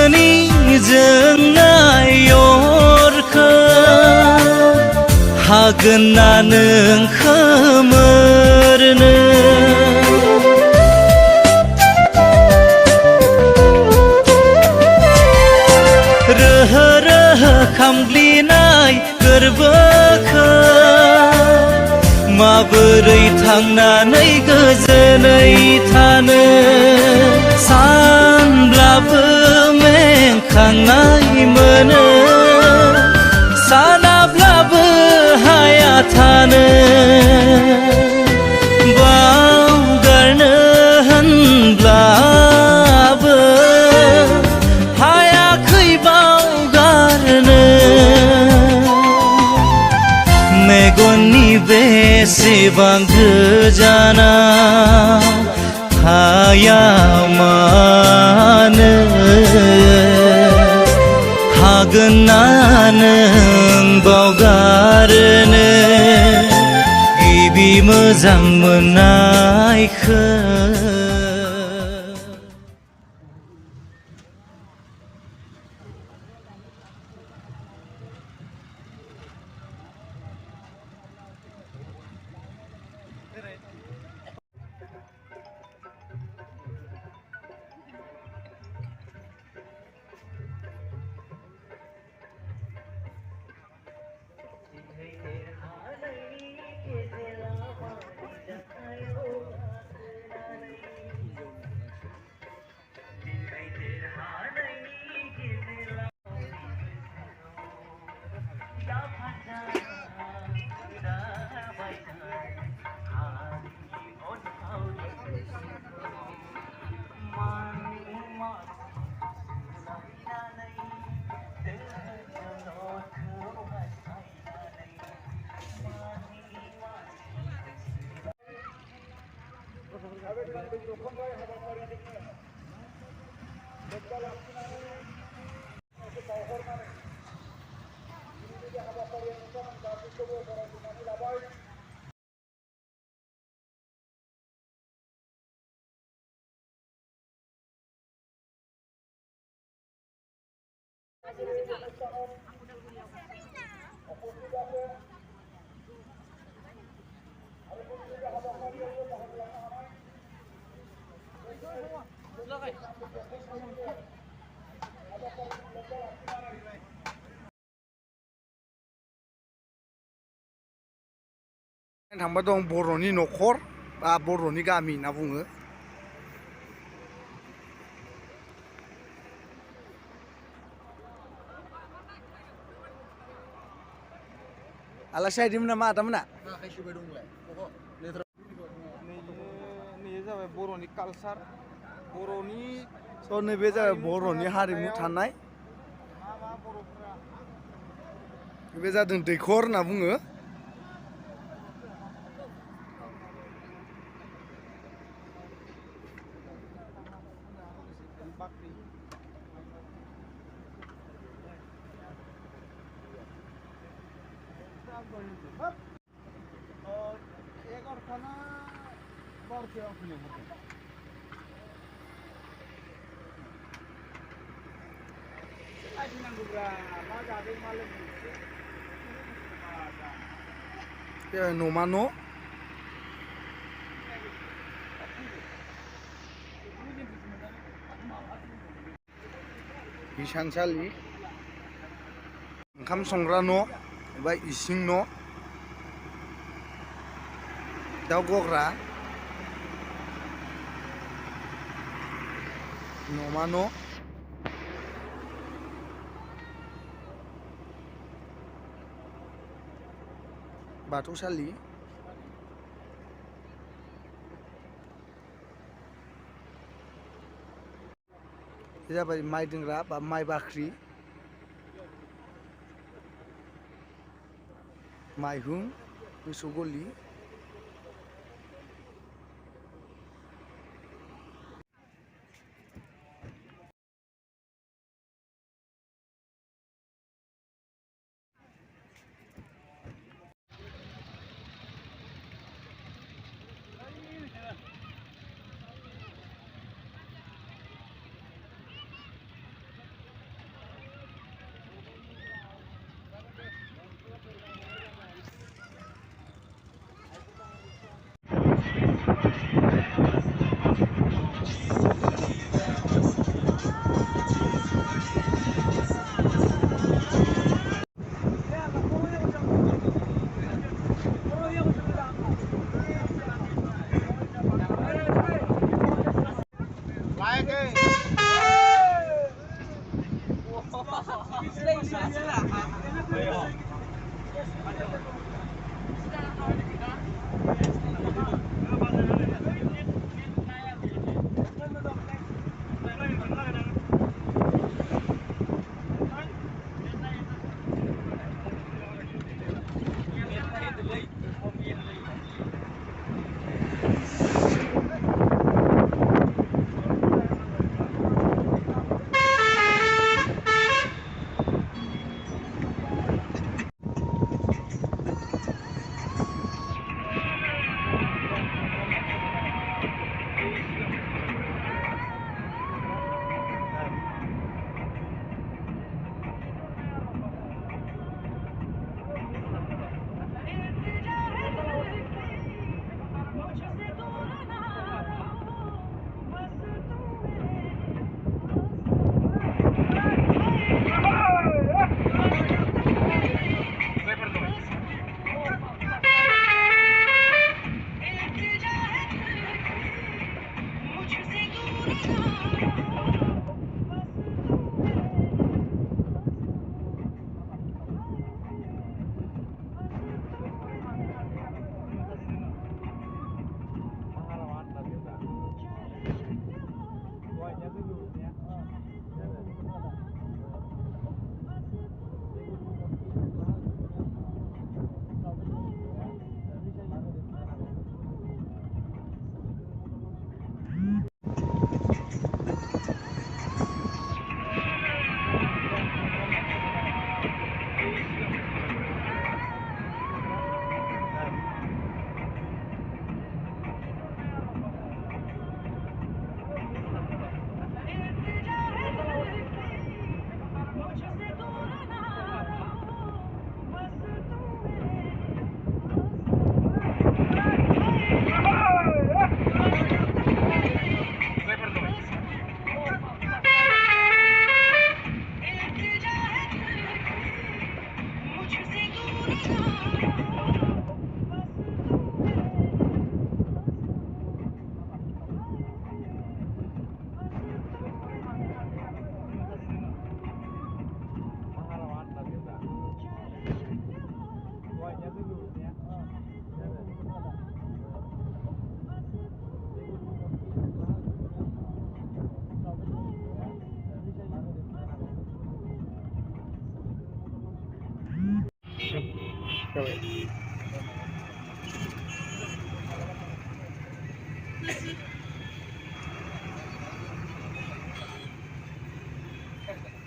गोसोनि जोंनाय अरखौ हागोन ना नों खोमोरनो रोहो रोहो खामग्लिनाय गोरबोखौ माबोरै थांनानै गोजोनै थानो सानब्लाबो मेंखांनाय मोनो सानाब्लाबो हाया थानो बावगारनो होनब्लाबो हायाखै बावगारनो मेगननि बेसेबां गोजाना हाया मानो हागोन ना नों बावगारनो गिबि मोजां मोननायखौ थांबा दं बर'नि न'खर बा बर'नि गामि होनना बुङो। आलासि फैदोंमोन नामा आदामोना? नैबे जाबाय बर'नि कालसार बर'नि नैबे जाबाय बर'नि हारिमु थानाय बर'फोरा बे जादों दैखर होनना बुङो। बाख्रि एगार'थाना बार'थायाव फैनो नांगौब्रा मा जादों मा लोंदों न'मा न' हिसानसालि ओंखाम संग्रा न' एबा इसिं न' दाउ गग्रा न'मा न' बाथौसालि बे जाबाय माइ दोनग्रा बा माइ बाख्रि माइहुं मोसौ गलि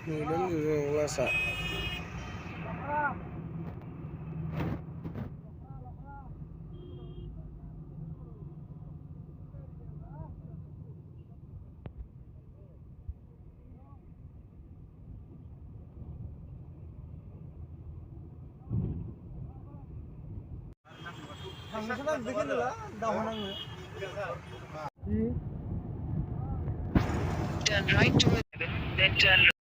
Nulan juga lasa. Hangisan bikin lah, dahunan gue. Turn right to 11, then turn